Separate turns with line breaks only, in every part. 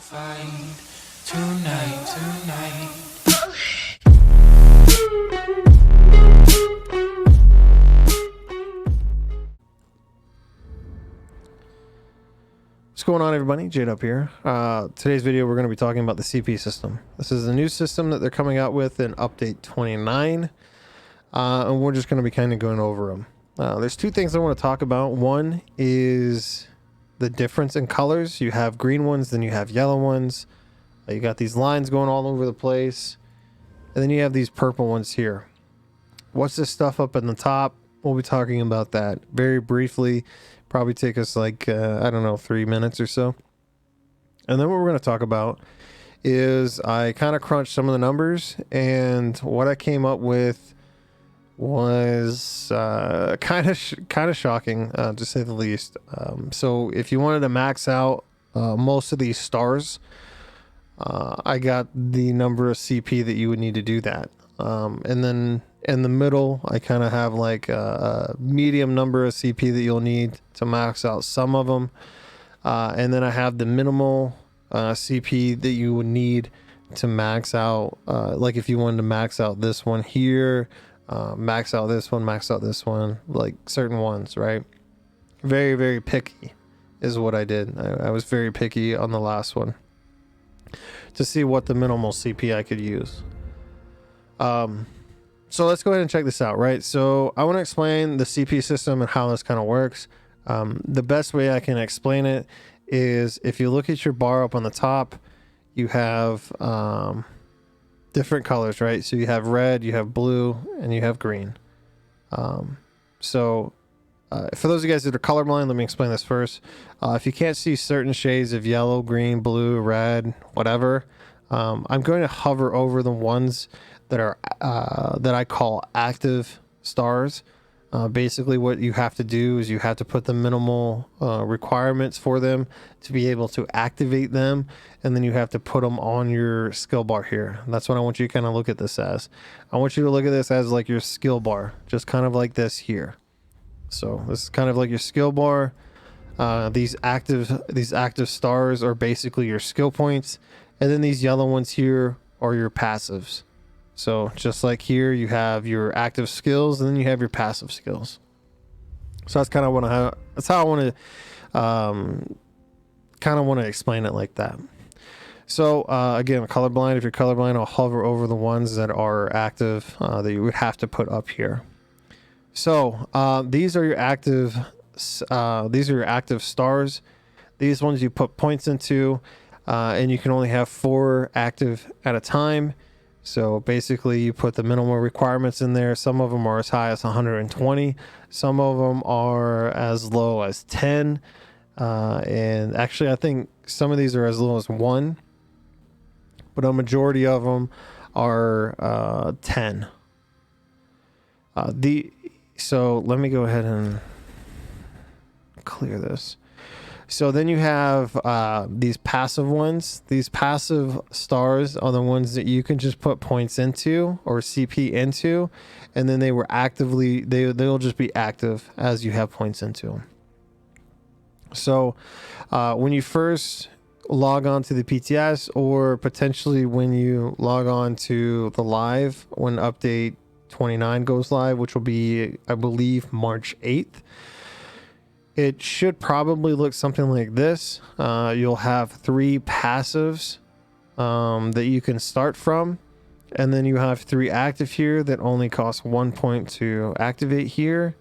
fight tonight.
What's going on, everybody? Jade up here. Today's video we're going to be talking about the CP system. This is a new system that they're coming out with in update 29, and we're just going to be kind of going over them. There's two things I want to talk about. One is the difference in colors. You have green ones, then you have yellow ones. You got these lines going all over the place, and then you have these purple ones here. What's this stuff up in the top? We'll be talking about that very briefly. Probably take us like, I don't know, 3 minutes or so. And then what we're going to talk about is I kind of crunched some of the numbers, and what I came up with was kind of shocking, to say the least. So if you wanted to max out most of these stars, I got the number of CP that you would need to do that. And then in the middle, I kind of have like a medium number of CP that you'll need to max out some of them. And then I have the minimal CP that you would need to max out. Like if you wanted to max out this one here, max out this one, like certain ones, right? Very, very picky is what I did. I was very picky on the last one to see what the minimal CP I could use. So let's go ahead and check this out, right? So I want to explain the CP system and how this kind of works. The best way I can explain it is if you look at your bar up on the top, you have different colors, right? So you have red, you have blue, and you have green. For those of you guys that are colorblind, let me explain this first. If you can't see certain shades of yellow, green, blue, red, whatever, I'm going to hover over the ones that are that I call active stars. Basically what you have to do is you have to put the minimal requirements for them to be able to activate them, and then you have to put them on your skill bar here. That's what I want you to kind of look at this as. I want you to look at this as like your skill bar, just kind of like this here. So this is kind of like your skill bar. These active stars are basically your skill points, and then these yellow ones here are your passives. So just like here, you have your active skills, and then you have your passive skills. So that's kind of how I want to kind of want to explain it like that. So again, colorblind. If you're colorblind, I'll hover over the ones that are active that you would have to put up here. So these are your active. These are your active stars. These ones you put points into, and you can only have 4 active at a time. So basically you put the minimal requirements in there. Some of them are as high as 120. Some of them are as low as 10. And actually I think some of these are as low as 1. But a majority of them are 10. So let me go ahead and clear this. So then you have these passive ones. These passive stars are the ones that you can just put points into or CP into, and then they were actively they'll just be active as you have points into them. So when you first log on to the PTS, or potentially when you log on to the live when update 29 goes live, which will be, I believe, March 8th. It should probably look something like this. You'll have 3 passives that you can start from, and then you have 3 active here that only cost 1 point to activate here.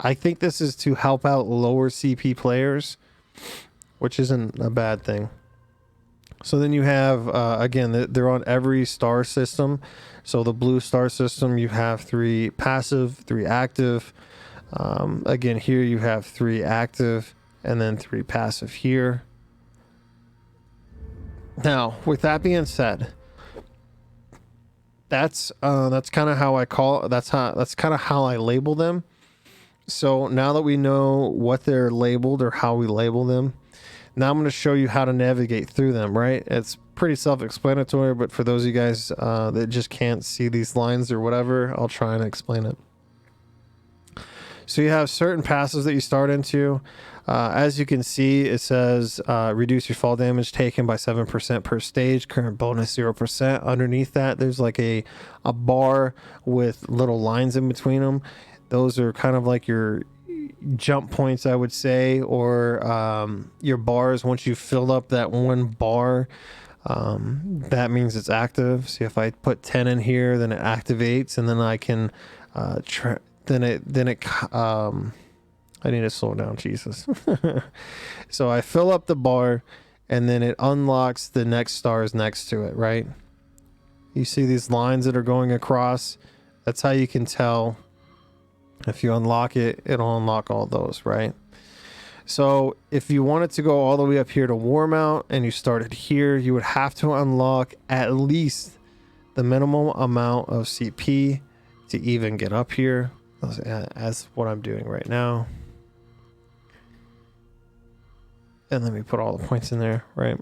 I think this is to help out lower CP players, which isn't a bad thing. So then you have, again, they're on every star system. So the blue star system, you have 3 passive, 3 active. Again, here you have 3 active and then 3 passive here. Now, with that being said, that's kind of how I that's kind of how I label them. So now that we know what they're labeled or how we label them, now I'm going to show you how to navigate through them, right? It's pretty self-explanatory, but for those of you guys that just can't see these lines or whatever, I'll try and explain it. So you have certain passives that you start into. As you can see, it says reduce your fall damage taken by 7% per stage, current bonus 0%. Underneath that, there's like a bar with little lines in between them. Those are kind of like your jump points, I would say, or your bars. Once you fill up that one bar, that means it's active. See, if I put 10 in here, then it activates, and then I can I need to slow down, Jesus. So I fill up the bar, and then it unlocks the next stars next to it, right? You see these lines that are going across? That's how you can tell. If you unlock it, it'll unlock all those, right? So if you wanted to go all the way up here to war mount and you started here, you would have to unlock at least the minimum amount of CP to even get up here, as what I'm doing right now. And let me put all the points in there, right?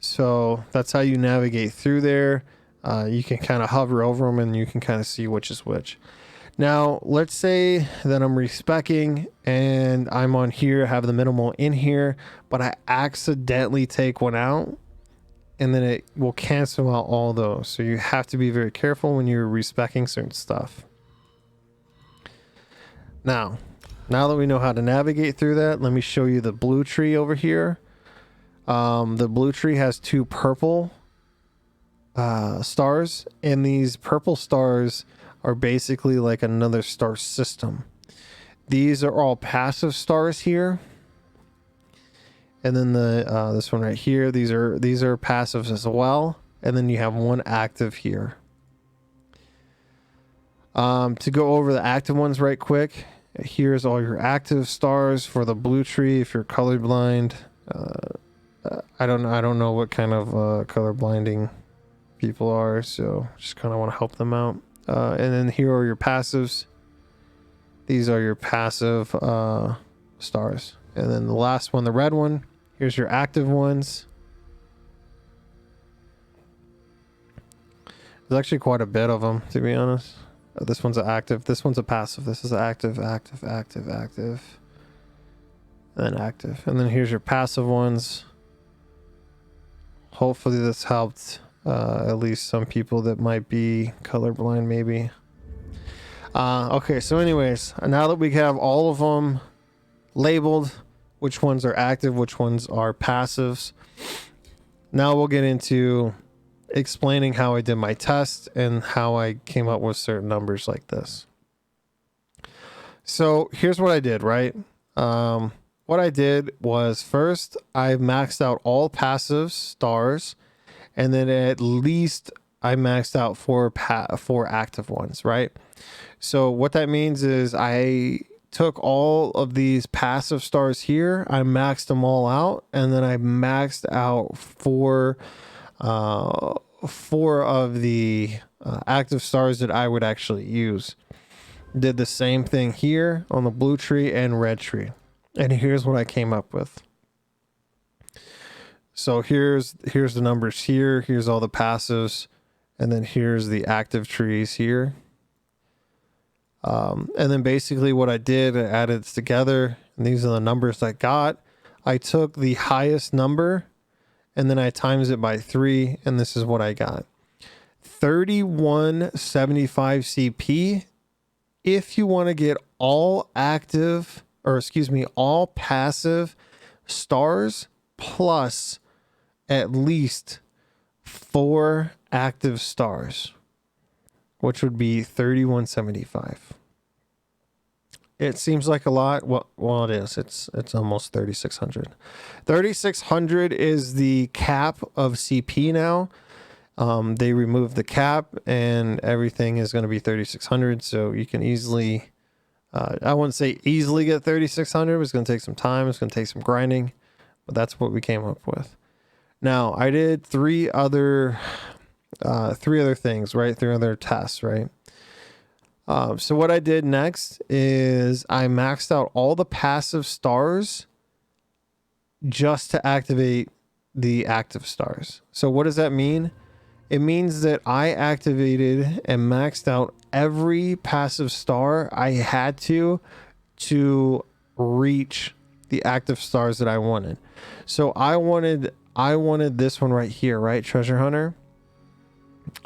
So that's how you navigate through there. You can kind of hover over them and you can kind of see which is which. Now, let's say that I'm respecking and I'm on here, have the minimal in here, but I accidentally take one out, and then it will cancel out all those. So you have to be very careful when you're respecking certain stuff. Now that we know how to navigate through that, let me show you the blue tree over here. The blue tree has 2 purple stars, and these purple stars are basically like another star system. These are all passive stars here, and then the this one right here, these are passives as well, and then you have one active here. To go over the active ones right quick, here's all your active stars for the blue tree. If you're colorblind, I don't know what kind of color blinding people are, so just kind of want to help them out. And then here are your passives. These are your passive stars. And then the last one, the red one, here's your active ones. There's actually quite a bit of them, to be honest. This one's an active, this one's a passive, this is active, active, active, active, and then active. And then here's your passive ones. Hopefully this helped at least some people that might be colorblind, maybe. Okay, so anyways, now that we have all of them labeled, which ones are active, which ones are passives, now we'll get into explaining how I did my test and how I came up with certain numbers like this. So here's what I did, right? What I did was, first I maxed out all passive stars, and then at least I maxed out 4 active ones, right? So what that means is I took all of these passive stars here, I maxed them all out, and then I maxed out 4 of the active stars that I would actually use. Did the same thing here on the blue tree and red tree. And here's what I came up with. So here's the numbers here. Here's all the passives. And then here's the active trees here. And then basically what I did, I added it together. And these are the numbers I got. I took the highest number and then I times it by 3. And this is what I got. 3175 CP. If you want to get all active, or excuse me, all passive stars plus at least 4 active stars, which would be 3175. It seems like a lot. Well, it is. It's almost 3600. 3600 is the cap of CP now. They removed the cap and everything is going to be 3600. So you can easily, I wouldn't say easily get 3600. It's going to take some time. It's going to take some grinding, but that's what we came up with. Now I did 3 other things, right? 3 other tests, right? So what I did next is I maxed out all the passive stars just to activate the active stars. So what does that mean? it means that I activated and maxed out every passive star I had to reach the active stars that I wanted. So I wanted this one right here, right? Treasure Hunter.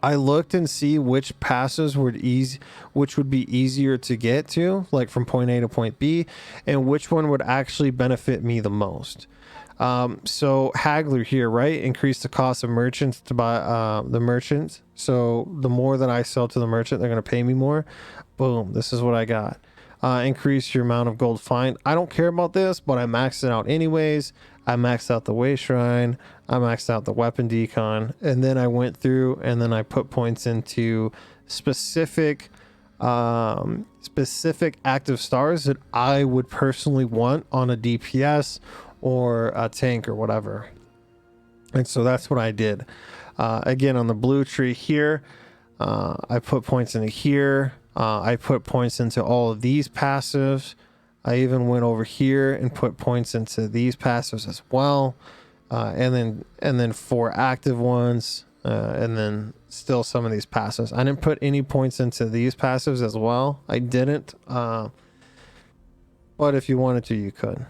I looked and see which passes which would be easier to get to, like from point A to point B, and which one would actually benefit me the most. So Haggler here, right? Increase the cost of merchants to buy the merchants. So the more that I sell to the merchant, they're going to pay me more. Boom. This is what I got. Increase your amount of gold find. I don't care about this, but I maxed it out anyways. I maxed out the way shrine. I maxed out the weapon decon. And then I went through and then I put points into specific active stars that I would personally want on a DPS or a tank or whatever. And so that's what I did. Again, on the blue tree here, I put points into here. I put points into all of these passives. I even went over here and put points into these passives as well. And then 4 active ones, and then still some of these passives. I didn't put any points into these passives as well. I didn't, but if you wanted to, you could.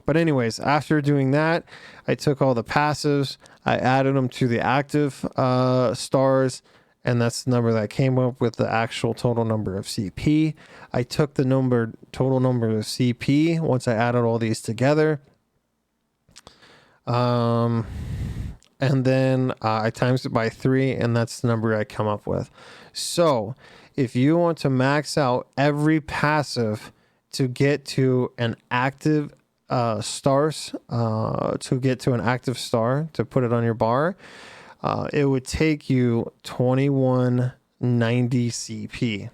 But anyways, after doing that, I took all the passives, I added them to the active stars, and that's the number that came up with the actual total number of CP. I took the total number of CP once I added all these together. And then I times it by 3, and that's the number I come up with. So if you want to max out every passive to get to an active stars, to get to an active star to put it on your bar, it would take you 2190 CP.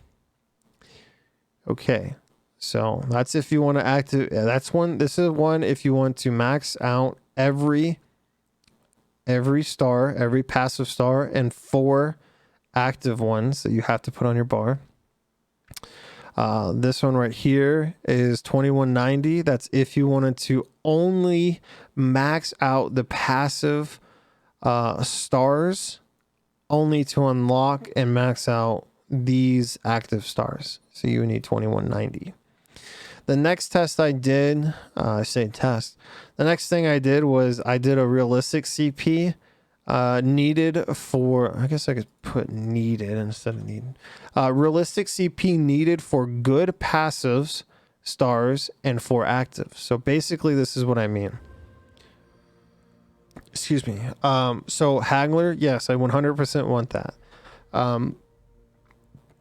Okay, so that's if you want to this is one if you want to max out every star, every passive star, and 4 active ones that you have to put on your bar. This one right here is 2190. That's if you wanted to only max out the passive stars only to unlock and max out these active stars. So you would need 2190. The next test I did, the next thing I did was I did a realistic CP needed for, I guess I could put needed instead of needed. Realistic CP needed for good passives, stars, and for active. So basically this is what I mean. Excuse me. So Haggler, yes, I 100% want that.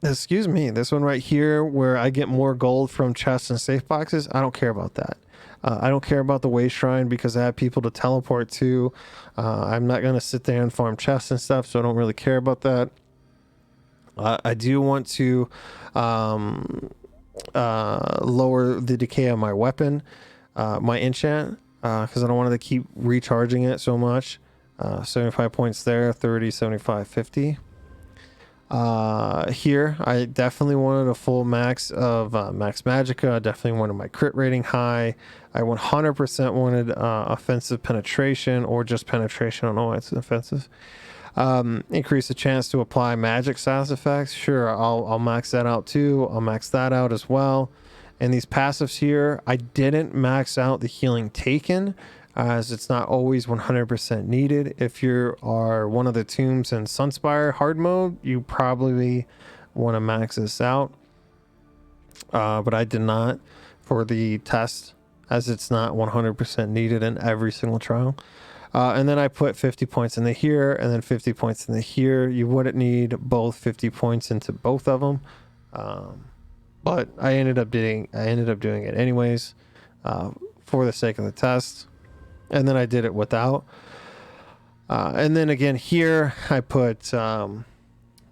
Excuse me, this one right here where I get more gold from chests and safe boxes, I don't care about that. I don't care about the way shrine because I have people to teleport to. I'm not going to sit there and farm chests and stuff, so I don't really care about that. I do want to lower the decay of my weapon, my enchant, because I don't want to keep recharging it so much. 75 points there, 30, 75, 50. Here I definitely wanted a full max of max magicka. I definitely wanted my crit rating high. I 100% wanted offensive penetration, or just penetration. I don't know why it's offensive. Increase the chance to apply magic status effects. Sure, I'll max that out too. I'll max that out as well. And these passives here, I didn't max out the healing taken, as it's not always 100% needed. If you are one of the tombs in Sunspire hard mode, you probably want to max this out. But I did not for the test, as it's not 100% needed in every single trial. And then I put 50 points in the here and then 50 points in the here. You wouldn't need both 50 points into both of them. But I ended up doing it anyways, for the sake of the test. And then I did it without. And then again here, I put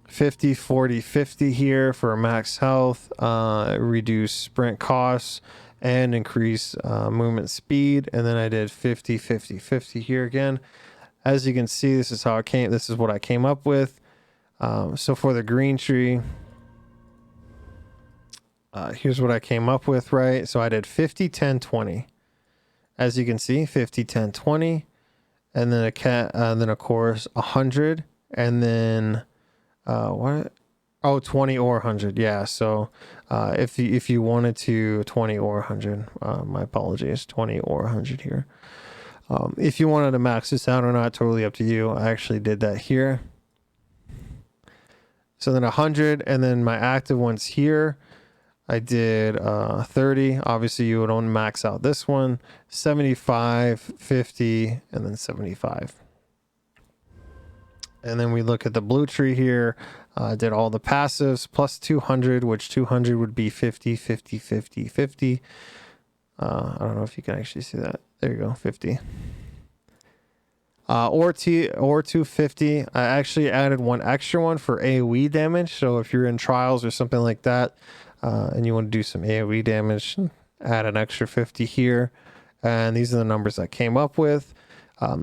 50, 40, 50 here for max health, reduce sprint costs, and increase movement speed. And then I did 50, 50, 50 here again. As you can see, this is what I came up with. So for the green tree, here's what I came up with, right? So I did 50, 10, 20. As you can see, 50, 10, 20, and then then of course 100, and then what? Oh, 20 or 100. Yeah. So if you wanted to 20 or 100, my apologies, 20 or 100 here. If you wanted to max this out or not, totally up to you. I actually did that here. So then 100, and then my active ones here, I did 30. Obviously, you would only max out this one, 75, 50, and then 75. And then we look at the blue tree here. Did all the passives plus 200, which 200 would be 50, 50, 50, 50. I don't know if you can actually see that. There you go, 50. Or 250. I actually added one extra one for AoE damage. So if you're in trials or something like that, and you want to do some AoE damage, add an extra 50 here. And these are the numbers I came up with.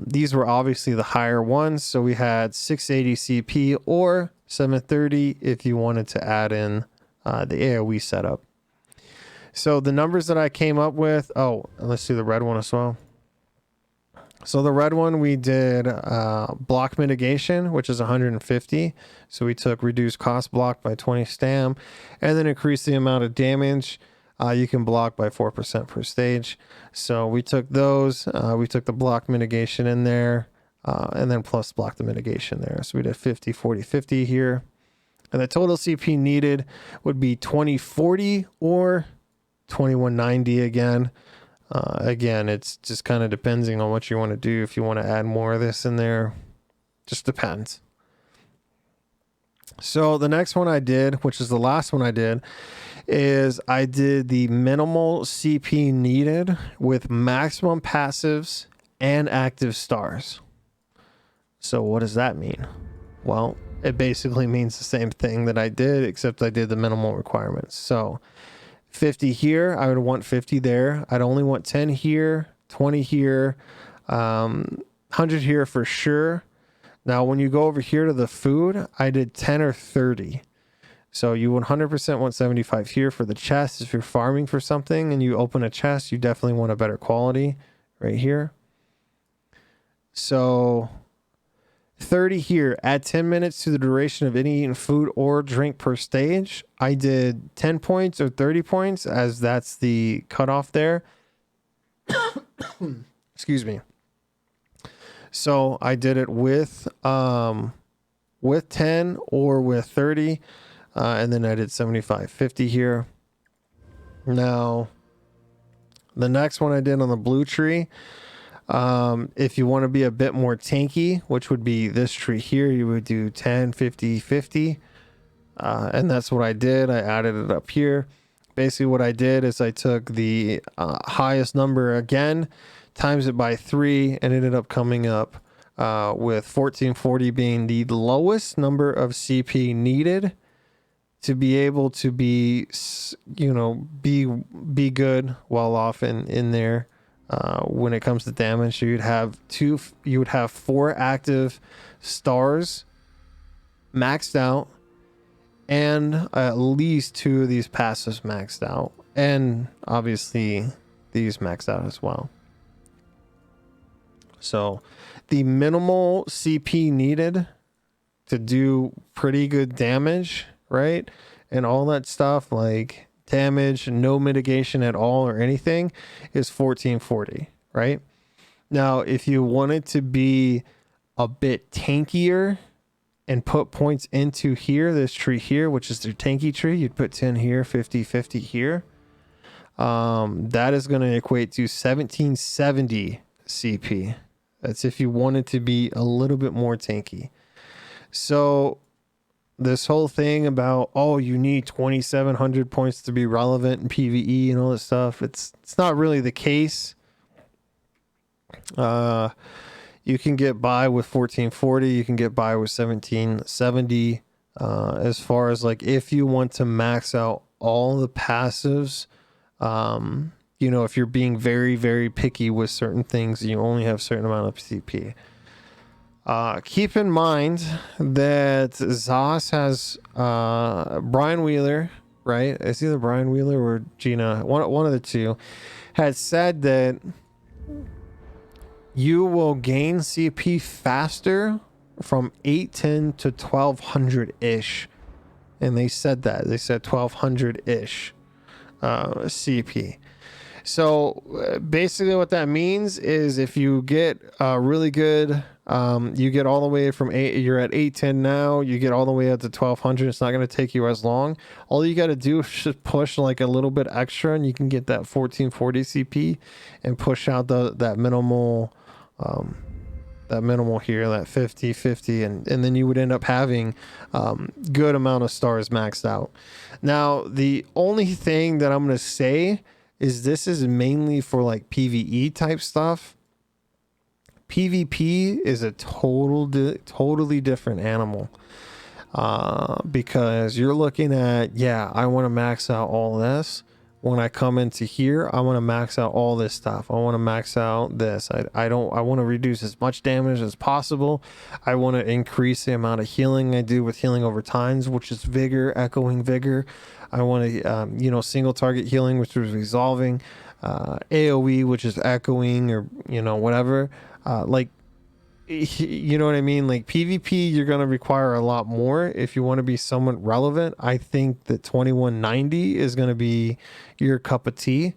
These were obviously the higher ones. So we had 680 CP or 730 if you wanted to add in the AoE setup. So the numbers that I came up with, oh, let's do the red one as well. So the red one, we did block mitigation, which is 150. So we took reduced cost block by 20 stam and then increase the amount of damage you can block by 4% per stage. So we took those, we took the block mitigation in there, and then plus block the mitigation there. So we did 50, 40, 50 here. And the total CP needed would be 2040 or 2190 again. Again, it's just kind of depending on what you want to do. If you want to add more of this in there, just depends. So the next one I did, which is the last one I did, is I did the minimal CP needed with maximum passives and active stars. So what does that mean? Well, it basically means the same thing that I did, except I did the minimal requirements. So 50 here, I would want 50 there. I'd only want 10 here, 20 here, 100 here for sure. Now, when you go over here to the food, I did 10 or 30. So you 100% want 75 here for the chest. If you're farming for something and you open a chest, you definitely want a better quality right here. So 30 here, add 10 minutes to the duration of any eaten food or drink per stage. I did 10 points or 30 points as that's the cutoff there. Excuse me. So I did it with 10 or with 30, and then I did 75, 50 here. Now, the next one I did on the blue tree, if you want to be a bit more tanky, which would be this tree here, you would do 10, 50, 50. And that's what I did. I added it up here. Basically what I did is I took the highest number again, times it by 3, and ended up coming up with 1440 being the lowest number of CP needed to be able to be, you know, be good while off in there. When it comes to damage, so you would have 4 active stars maxed out, and at least 2 of these passives maxed out, and obviously these maxed out as well. So the minimal CP needed to do pretty good damage, right? And all that stuff like damage, no mitigation at all or anything, is 1440, right? Now, if you wanted to be a bit tankier and put points into here, this tree here, which is the tanky tree, you'd put 10 here, 50, 50 here. That is going to equate to 1770 CP. That's if you wanted to be a little bit more tanky. So this whole thing about, oh, you need 2,700 points to be relevant in PvE and all this stuff, it's not really the case. You can get by with 1440, you can get by with 1770. As far as like if you want to max out all the passives, you know, if you're being very, very picky with certain things, you only have a certain amount of CP. Keep in mind that Zos has Brian Wheeler, right? It's either Brian Wheeler or Gina, one of the two, has said that you will gain CP faster from 810 to 1200 ish, and they said 1200 ish CP. So basically what that means is if you get really good, you get all the way from you're at 810 now, you get all the way up to 1200. It's not going to take you as long. All you got to do is just push like a little bit extra and you can get that 1440 CP and push out that minimal here, that 50 and then you would end up having good amount of stars maxed out. Now the only thing that I'm going to say is this is mainly for like PvE type stuff. PvP is a totally different animal, because you're looking at, yeah, I want to max out all this. When I come into here, I want to max out all this stuff. I want to max out this. I want to reduce as much damage as possible. I want to increase the amount of healing I do with healing over times, which is vigor, echoing vigor. I want to, single target healing, which is resolving, AoE, which is echoing, or, whatever. You know what I mean? Like PvP, you're going to require a lot more if you want to be somewhat relevant. I think that 2190 is going to be your cup of tea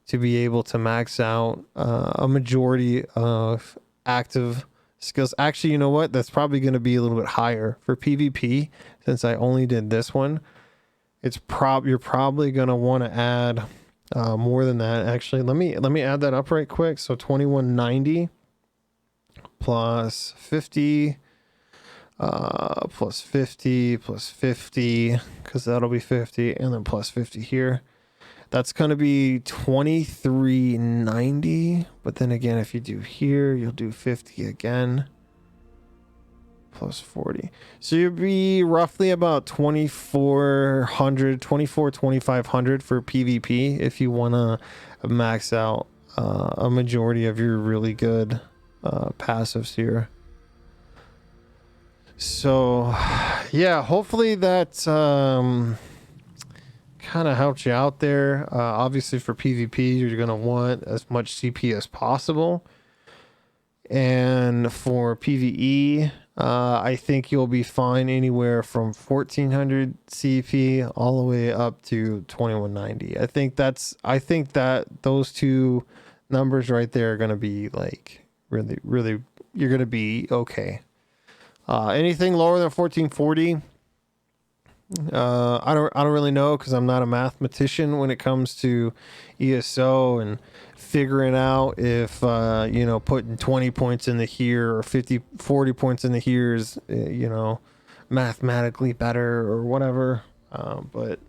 to be able to max out a majority of active skills. Actually, you know what? That's probably going to be a little bit higher for PvP since I only did this one. You're probably going to want to add more than that. Actually, let me add that up right quick. So 2190 plus 50 plus 50 plus 50, because that'll be 50, and then plus 50 here. That's going to be 2390. But then again, if you do here, you'll do 50 again plus 40, so you'll be roughly about 2400, 2500 for PvP if you want to max out a majority of your really good passives here. So yeah, hopefully that kind of helps you out there. Obviously for PvP, you're going to want as much CP as possible, and for PvE, I think you'll be fine anywhere from 1400 CP all the way up to 2190. I think that those two numbers right there are going to be like really, you're going to be okay. Anything lower than 1440, I don't really know, because I'm not a mathematician when it comes to ESO and figuring out if putting 20 points into here or 40 points into here is mathematically better or whatever. But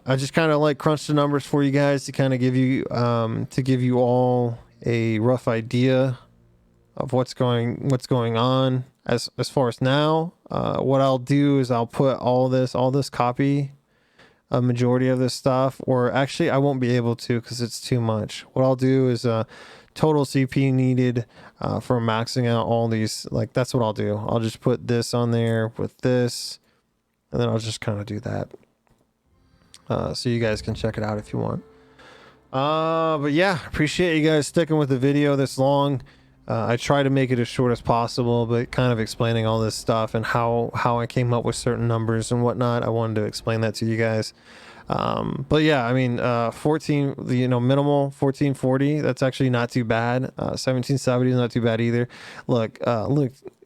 I just kind of like crunch the numbers for you guys to kind of give you all a rough idea of what's going on as far as now. What I'll do is I'll put all this copy, a majority of this stuff, or actually I won't be able to because it's too much. What I'll do is total CP needed for maxing out all these. Like, that's what I'll do. I'll just put this on there with this, and then I'll just kind of do that. So you guys can check it out if you want. But yeah, appreciate you guys sticking with the video this long. I try to make it as short as possible, but kind of explaining all this stuff and how I came up with certain numbers and whatnot. I wanted to explain that to you guys. But yeah, I mean, 14, minimal 1440, that's actually not too bad. 1770 is not too bad either. Look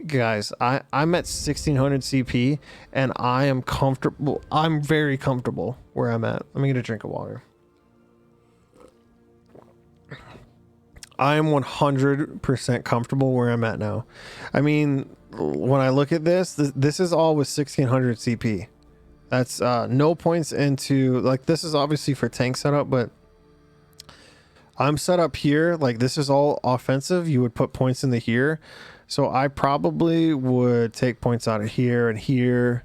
guys, I'm at 1600 CP and I am comfortable. I'm very comfortable where I'm at. Let me get a drink of water. I am 100% comfortable where I'm at now. I mean, when I look at this is all with 1600 CP. That's no points into, like, this is obviously for tank setup, but I'm set up here. Like, this is all offensive. You would put points into here. So I probably would take points out of here and here.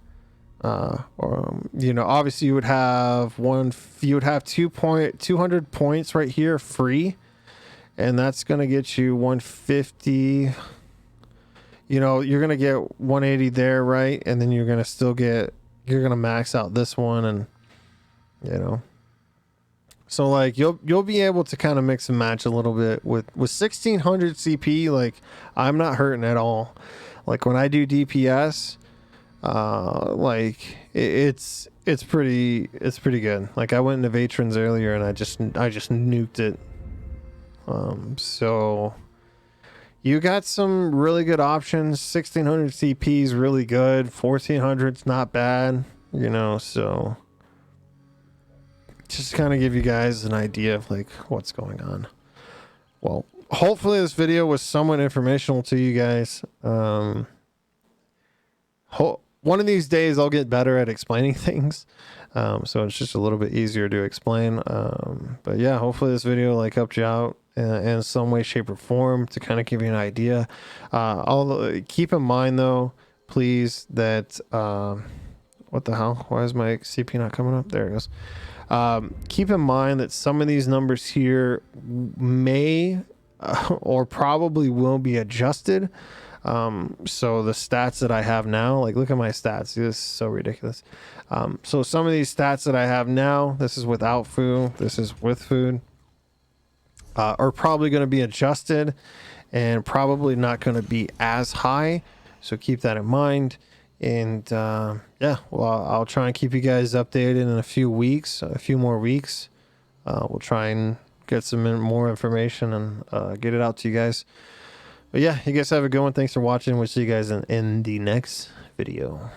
Obviously you would have 200 points right here free. And that's going to get you 150. You're going to get 180 there, right? And then you're going to max out this one, and So like you'll be able to kind of mix and match a little bit with 1600 CP. Like I'm not hurting at all. Like when I do DPS, like it's pretty good. Like I went into Vatrons earlier and I just nuked it. So you got some really good options. 1600 CP is really good. 1400's not bad. You know, so just kind of give you guys an idea of like what's going on. Well, hopefully this video was somewhat informational to you guys. One of these days I'll get better at explaining things. So it's just a little bit easier to explain. But yeah, hopefully this video like helped you out in some way, shape, or form to kind of give you an idea. Keep in mind though, please, that what the hell? Why is my CP not coming up? There it goes. Keep in mind that some of these numbers here may or probably will be adjusted. So the stats that I have now, like look at my stats. This is so ridiculous. So some of these stats that I have now, this is without food, this is with food, are probably going to be adjusted and probably not going to be as high. So keep that in mind. And yeah, well, I'll try and keep you guys updated in a few more weeks. We'll try and get some more information and get it out to you guys. But yeah, you guys have a good one. Thanks for watching. We'll see you guys in the next video.